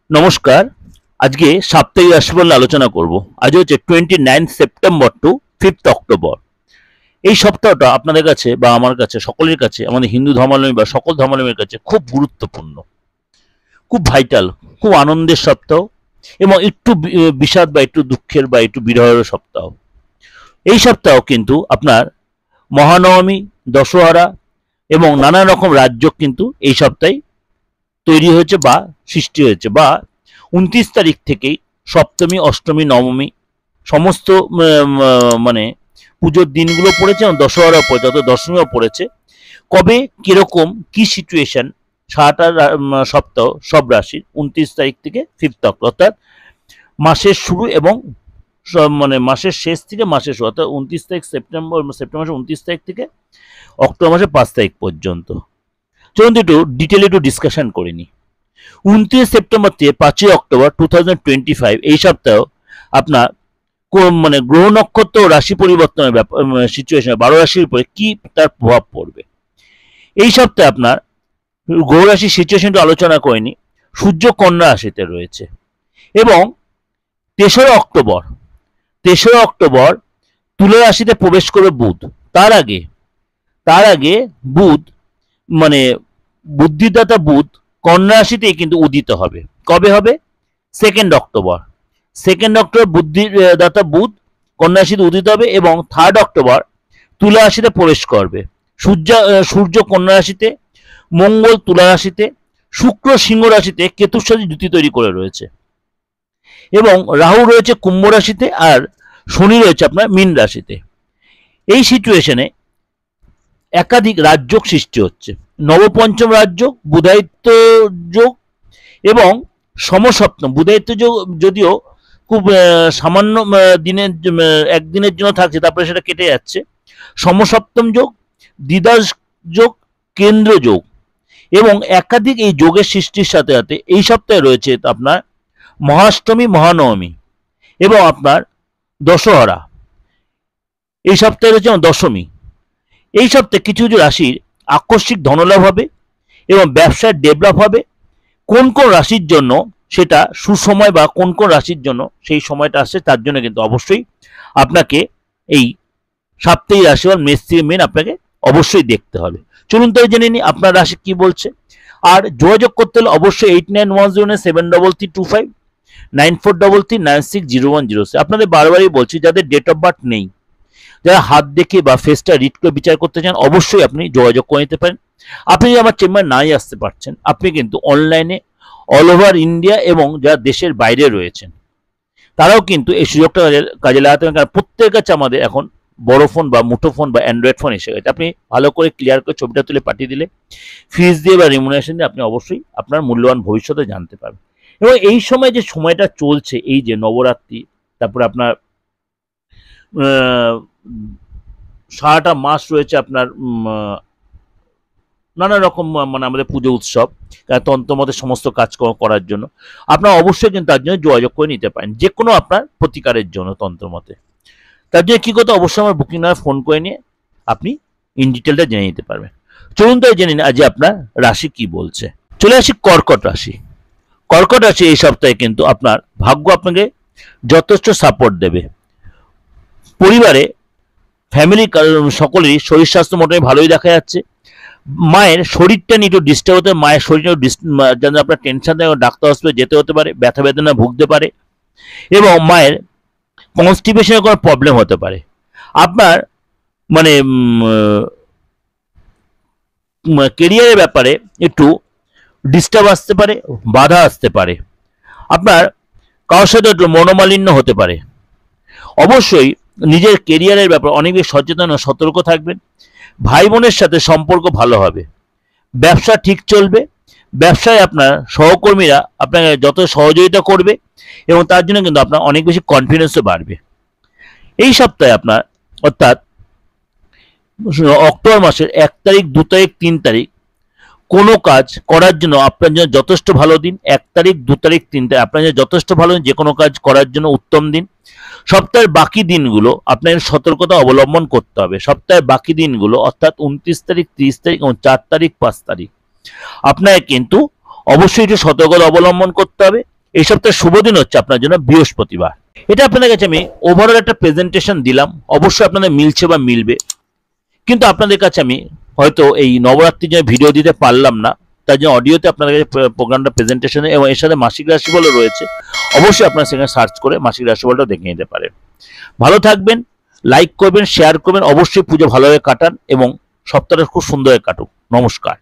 নমস্কার। আজকে সাপ্তাহিক রাশিফল নিয়ে আলোচনা করব। আজ হচ্ছে 29 সেপ্টেম্বর টু 5 অক্টোবর। এই সপ্তাহটা আপনাদের কাছে বা আমার কাছে, সকলের কাছে, আমাদের হিন্দু ধর্মাবলম্বী বা সকল ধর্মাবলম্বীর কাছে খুব গুরুত্বপূর্ণ, খুব ভাইটাল, খুব আনন্দের সপ্তাহ এবং একটু বিষাদ বা একটু দুঃখের বা একটু বিরহের সপ্তাহ। এই সপ্তাহ কিন্তু আপনার মহানবমী, দশহরা এবং নানা রকম রাজ্য কিন্তু এই সপ্তাহে তৈরি হয়েছে বা সৃষ্টি হয়েছে, বা 29 তারিখ থেকেই সপ্তমী, অষ্টমী, নবমী সমস্ত মানে পুজোর দিনগুলো পড়েছে এবং দশহরা পড়েছে, অর্থাৎ দশমীও পড়েছে। কবে কিরকম কি সিচুয়েশন সারাটা সপ্তাহ সব রাশির 29 তারিখ থেকে 5 অক্টোবর, অর্থাৎ মাসের শুরু এবং মাসের শেষ থেকে মাসের শুরু, অর্থাৎ 29 তারিখ সেপ্টেম্বর মাসের 29 তারিখ থেকে অক্টোবর মাসের 5 তারিখ পর্যন্ত। চলুন একটু ডিটেলে একটু ডিসকাশন করে নিই। 29 সেপ্টেম্বর থেকে 5 অক্টোবর 2025 এই সপ্তাহ আপনার গ্রহ নক্ষত্র ও রাশি পরিবর্তনের সিচুয়েশন 12 রাশির উপরে কি তার প্রভাব পড়বে। এই সপ্তাহে আপনার গ্রহ রাশির সিচুয়েশনটা আলোচনা করে নিই। সূর্য কন্যা রাশিতে রয়েছে এবং 3 অক্টোবর তুলা রাশিতে প্রবেশ করবে বুধ। তার আগে বুধ বুদ্ধিদাতা বুধ কন্যা রাশিতেই কিন্তু উদিত হবে। কবে হবে? 2 অক্টোবর। বুদ্ধিদাতা বুধ কন্যা রাশিতে উদিত হবে এবং 3 অক্টোবর তুলা রাশিতে প্রবেশ করবে। সূর্য কন্যা রাশিতে, মঙ্গল তুলা রাশিতে, শুক্র সিংহ রাশিতে কেতুর সাথে জুতি তৈরি করে রয়েছে এবং রাহু রয়েছে কুম্ভ রাশিতে আর শনি রয়েছে আপনার মীন রাশিতে। এই সিচুয়েশনে একাধিক রাজযোগ সৃষ্টি হচ্ছে। নবপঞ্চম রাজযোগ, বুধায়িত্ব যোগ এবং সমসপ্তম। বুধায়িত্ব যোগ যদিও খুব সামান্য দিনের একদিনের জন্য থাকছে, তারপরে সেটা কেটে যাচ্ছে। সমসপ্তম যোগ, দ্বিদাস যোগ, কেন্দ্র যোগ এবং একাধিক এই যোগের সৃষ্টির সাথে সাথে এই সপ্তাহে রয়েছে আপনার মহাষ্টমী, মহানবমী এবং আপনার দশহরা। এই সপ্তাহে রয়েছে দশমী। এই সপ্তাহে কিছু কিছু রাশির আকস্মিক ধনলাভ হবে এবং ব্যবসার ডেভেলপ হবে। কোন কোন রাশির জন্য সেটা সুসময় বা কোন কোন রাশির জন্য সেই সময়টা আসছে, তার জন্য কিন্তু অবশ্যই আপনাকে এই সাপ্তাহিক রাশিফল মেষ থেকে মীন আপনাকে অবশ্যই দেখতে হবে। চলুন তাই জেনে নিই আপনার রাশি কি বলছে। আর যোগাযোগ করতে হলে অবশ্যই 89107325 9433960106। আপনাদের বারবারই বলছি, যাদের ডেট অফ বার্থ নেই, যারা হাত দেখে বা ফেসটা রিড করে বিচার করতে চান, অবশ্যই আপনি যোগাযোগ করে নিতে পারেন। আপনি যদি আমার চেম্বার নাই আসতে পারছেন, আপনি কিন্তু অনলাইনে অল ওভার ইন্ডিয়া এবং যারা দেশের বাইরে রয়েছেন তারাও কিন্তু এই সুযোগটা কাজে লাগাতে পারেন। কারণ প্রত্যেকের কাছে আমাদের এখন বড় ফোন বা মুঠো ফোন বা অ্যান্ড্রয়েড ফোন এসে গেছে। আপনি ভালো করে ক্লিয়ার করে ছবিটা তুলে পাঠিয়ে দিলে ফিজ দিয়ে বা রিমুনারেশন দিয়ে আপনি অবশ্যই আপনার মূল্যবান ভবিষ্যতে জানতে পারবেন। এবং এই সময় যে সময়টা চলছে, এই যে নবরাত্রি, তারপরে আপনার সারাটা মাস রয়েছে আপনার নানা রকম আমাদের পুজো উৎসব, তন্ত্রমতে সমস্ত কাজ করার জন্য আপনারা অবশ্যই কিন্তু তার জন্য যোগাযোগ করে নিতে পারেন, যে কোনো আপনার প্রতিকারের জন্য তন্ত্রমতে। তার জন্য কী করতে, অবশ্যই আমার বুকিং নাম্বার ফোন করে নিয়ে আপনি ইন ডিটেলটা জেনে নিতে পারবেন। চলুন তাই জেনে নিন আজ আপনার রাশি কি বলছে। চলে আসি কর্কট রাশি। কর্কট রাশি এই সপ্তাহে কিন্তু আপনার ভাগ্য আপনাকে যথেষ্ট সাপোর্ট দেবে। পরিবারে ফ্যামিলি সকলেরই শরীর স্বাস্থ্য মোটামুটি ভালোই দেখা যাচ্ছে। মায়ের শরীরটা নিয়ে একটু ডিস্টার্ব হতে, মায়ের শরীরটা যেন আপনার টেনশন থাকে, ডাক্তার হসপিটালে যেতে হতে পারে, ব্যথা বেদনা ভুগতে পারে এবং মায়ের কনস্টিপেশনের কোনো প্রবলেম হতে পারে। আপনার কেরিয়ারের ব্যাপারে একটু ডিস্টার্ব আসতে পারে, বাধা আসতে পারে। আপনার কারোর সাথে একটু মনোমালিন্য হতে পারে। অবশ্যই নিজের কেরিয়ারের ব্যাপারে অনেক বেশি সচেতন ও সতর্ক থাকবেন। ভাই বোনের সাথে সম্পর্ক ভালো হবে। ব্যবসা ঠিক চলবে। ব্যবসায় আপনার সহকর্মীরা আপনাকে যত সহযোগিতা করবে এবং তার জন্য কিন্তু আপনার অনেক বেশি কনফিডেন্সও বাড়বে। এই সপ্তাহে আপনার অর্থাৎ অক্টোবর মাসের 1 তারিখ, 2 তারিখ, 3 তারিখ কোনো কাজ করার জন্য আপনার জন্য যথেষ্ট ভালো দিন। 1 তারিখ, 2 তারিখ, 3 তারিখ আপনার জন্য যথেষ্ট ভালো দিন, যে কোনো কাজ করার জন্য উত্তম দিন। সপ্তাহের বাকি দিনগুলো আপনার সতর্কতা অবলম্বন করতে হবে। সপ্তাহের বাকি দিনগুলো অর্থাৎ 29 তারিখ, 30 তারিখ এবং 4 তারিখ, 5 তারিখ আপনাকে কিন্তু অবশ্যই একটু সতর্কতা অবলম্বন করতে হবে। এই সপ্তাহের শুভ দিন হচ্ছে আপনার জন্য বৃহস্পতিবার। এটা আপনাদের কাছে আমি ওভারঅল একটা প্রেজেন্টেশন দিলাম, অবশ্যই আপনাদের মিলছে বা মিলবে, কিন্তু আপনাদের কাছে আমি হয়তো এই নবরাত্রির জন্য ভিডিও দিতে পারলাম না, তার জন্য অডিওতে আপনাদের কাছে প্রোগ্রামটা প্রেজেন্টেশন এবং এর সাথে মাসিক রাশিফলও রয়েছে। অবশ্যই আপনারা সেখানে সার্চ করে মাসিক রাশিফলটাও দেখে নিতে পারেন। ভালো থাকবেন, লাইক করবেন, শেয়ার করবেন, অবশ্যই পুজো ভালোভাবে কাটান এবং সপ্তাহটা খুব সুন্দরভাবে কাটুক। নমস্কার।